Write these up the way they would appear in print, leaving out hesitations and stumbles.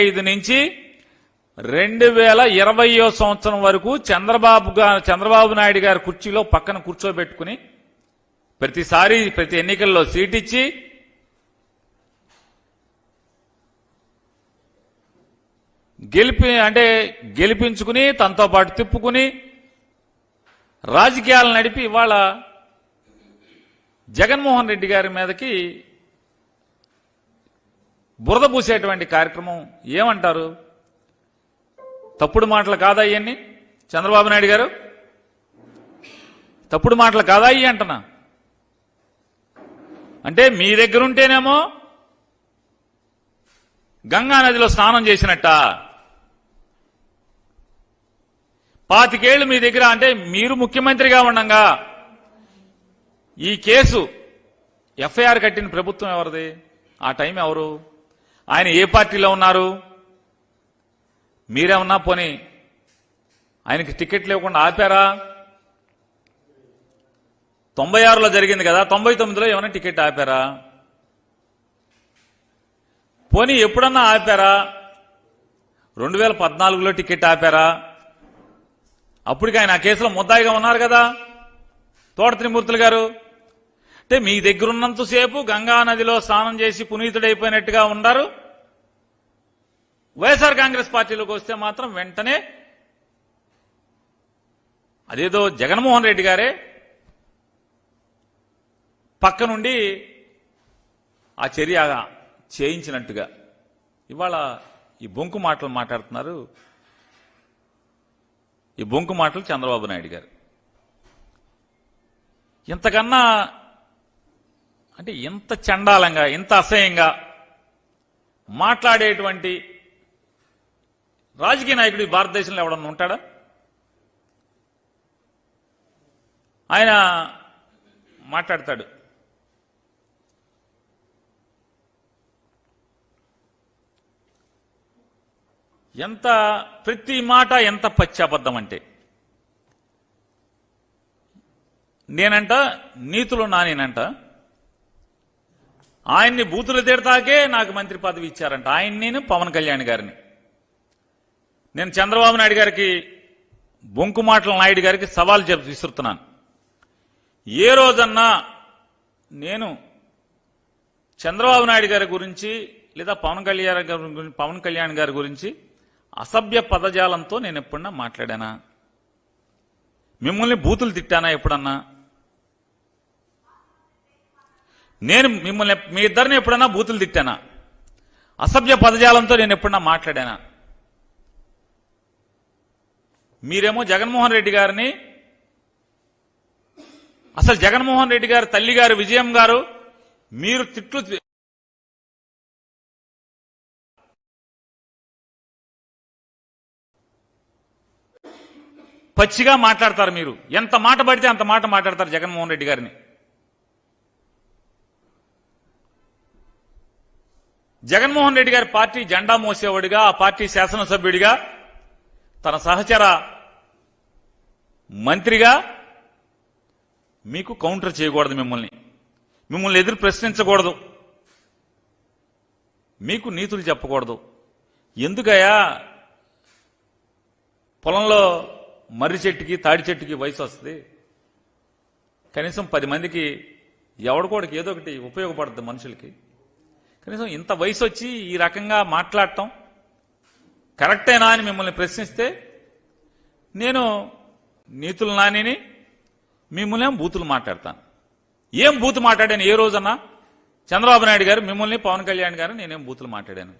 5 నుంచి 2020 సంవత్సరం వరకు చంద్రబాబు నాయుడు గారి కుర్చీలో పక్కన కూర్చోబెట్టుకుని ప్రతిసారి ప్రతి ఎన్నికల్లో సీట్ ఇచ్చి గెలిపించుకుని తనతో పాటు తిప్పుకుని రాజకీయాలు నడిపి ఇవాళ జగన్మోహన్ రెడ్డి గారి మీదకి బురద పూసేటువంటి కార్యక్రమం ఏమంటారు? తప్పుడు మాటలు కాదా ఇవన్నీ? చంద్రబాబు నాయుడు గారు తప్పుడు మాటలు కాదా ఇవి అంటున్నా. అంటే మీ దగ్గర ఉంటేనేమో గంగా నదిలో స్నానం చేసినట్ట, 25 ఏళ్లు మీ దగ్గర అంటే మీరు ముఖ్యమంత్రిగా ఉండంగా ఈ కేసు ఎఫ్ఐఆర్ కట్టిన ప్రభుత్వం ఎవరిది? ఆ టైం ఎవరు? ఆయన ఏ పార్టీలో ఉన్నారు? మీరేమన్నా పోనీ ఆయనకి టికెట్ లేకుండా ఆపారా? 96లో జరిగింది కదా, 99లో ఏమైనా టికెట్ ఆపారా? పోనీ ఎప్పుడన్నా ఆపారా? 2014లో టికెట్ ఆపారా? అప్పటికి ఆయన ఆ కేసులో ముద్దాయిగా ఉన్నారు కదా తోట త్రిమూర్తులు గారు. అంటే మీ దగ్గరున్నంతసేపు గంగా నదిలో స్నానం చేసి పునీతుడైపోయినట్టుగా ఉన్నారు. వైఎస్ఆర్ కాంగ్రెస్ పార్టీలోకి వస్తే మాత్రం వెంటనే అదేదో జగన్మోహన్ రెడ్డి గారే పక్క నుండి ఆ చర్య చేయించినట్టుగా ఇవాళ ఈ బొంకు మాటలు మాట్లాడుతున్నారు. ఈ బొంకు మాటలు చంద్రబాబు నాయుడు గారు. ఇంతకన్నా అంటే ఇంత చండాలంగా ఇంత అసహ్యంగా మాట్లాడేటువంటి రాజకీయ నాయకుడు ఈ భారతదేశంలో ఎవడన్నా ఉంటాడా? ఆయన మాట్లాడతాడు, ఎంత ప్రతి మాట ఎంత పచ్చాబద్ధం అంటే, నేనంట నీతులు నానేనంట ఆయన్ని బూతులు తిడతాకే నాకు మంత్రి పదవి ఇచ్చారంట. నేను పవన్ కళ్యాణ్ గారిని నేను చంద్రబాబు నాయుడు గారికి బొంకు మాటల నాయుడు గారికి సవాల్ విసురుతున్నాను. ఏ రోజన్నా నేను చంద్రబాబు నాయుడు గారి గురించి లేదా పవన్ కళ్యాణ్ గారి గురించి అసభ్య పదజాలంతో నేను ఎప్పుడన్నా మాట్లాడానా? మిమ్మల్ని బూతులు తిట్టానా ఎప్పుడన్నా? నేను మిమ్మల్ని మీ ఇద్దరిని ఎప్పుడన్నా బూతులు తిట్టానా? అసభ్య పదజాలంతో నేను ఎప్పుడన్నా మాట్లాడానా? మీరేమో జగన్మోహన్ రెడ్డి గారిని, అసలు జగన్మోహన్ రెడ్డి గారి తల్లి గారు విజయం గారు మీరు తిట్లు పచ్చిగా మాట్లాడతారు. మీరు ఎంత మాట పడితే అంత మాట మాట్లాడతారు జగన్మోహన్ రెడ్డి గారిని. జగన్మోహన్ రెడ్డి గారి పార్టీ జెండా మోసేవాడిగా, ఆ పార్టీ శాసనసభ్యుడిగా, తన సహచర మంత్రిగా మీకు కౌంటర్ చేయకూడదు. మిమ్మల్ని ఎదురు ప్రశ్నించకూడదు. మీకు నీతులు చెప్పకూడదు. ఎందుకయ్యా పొలంలో మర్రి చెట్టుకి తాడి చెట్టుకి వయసు వస్తుంది, కనీసం 10 మందికి ఎవడికోడికి ఏదో ఒకటి ఉపయోగపడుతుంది మనుషులకి. కనీసం ఇంత వయసు వచ్చి ఈ రకంగా మాట్లాడటం కరెక్టేనా అని మిమ్మల్ని ప్రశ్నిస్తే నేను నీతులు నానిని, మిమ్మల్ని బూతులు మాట్లాడతాను. ఏం బూతు మాట్లాడాను ఏ రోజన్నా? చంద్రబాబు నాయుడు గారు మిమ్మల్ని, పవన్ కళ్యాణ్ గారు నేనేం బూతులు మాట్లాడాను?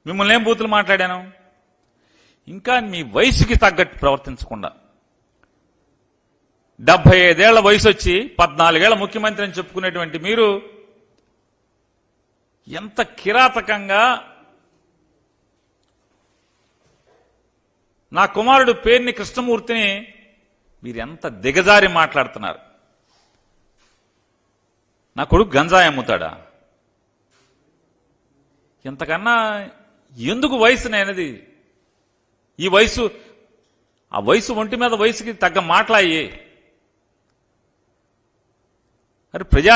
మిమ్మల్ని ఏం బూతులు మాట్లాడాను? ఇంకా మీ వయసుకి తగ్గట్టు ప్రవర్తించకుండా 75 ఏళ్ల వయసు వచ్చి 14 ఏళ్ల ముఖ్యమంత్రి అని చెప్పుకునేటువంటి మీరు ఎంత కిరాతకంగా నా కుమారుడు పేర్ని కృష్ణమూర్తిని మీరు ఎంత దిగజారి మాట్లాడుతున్నారు. నా కొడుకు గంజాయి అమ్ముతాడా? ఇంతకన్నా ఎందుకు వయసునేది? ఈ వయసు, ఆ వయసు ఒంటి మీద వయసుకి తగ్గ మాట్లాయి. ప్రజా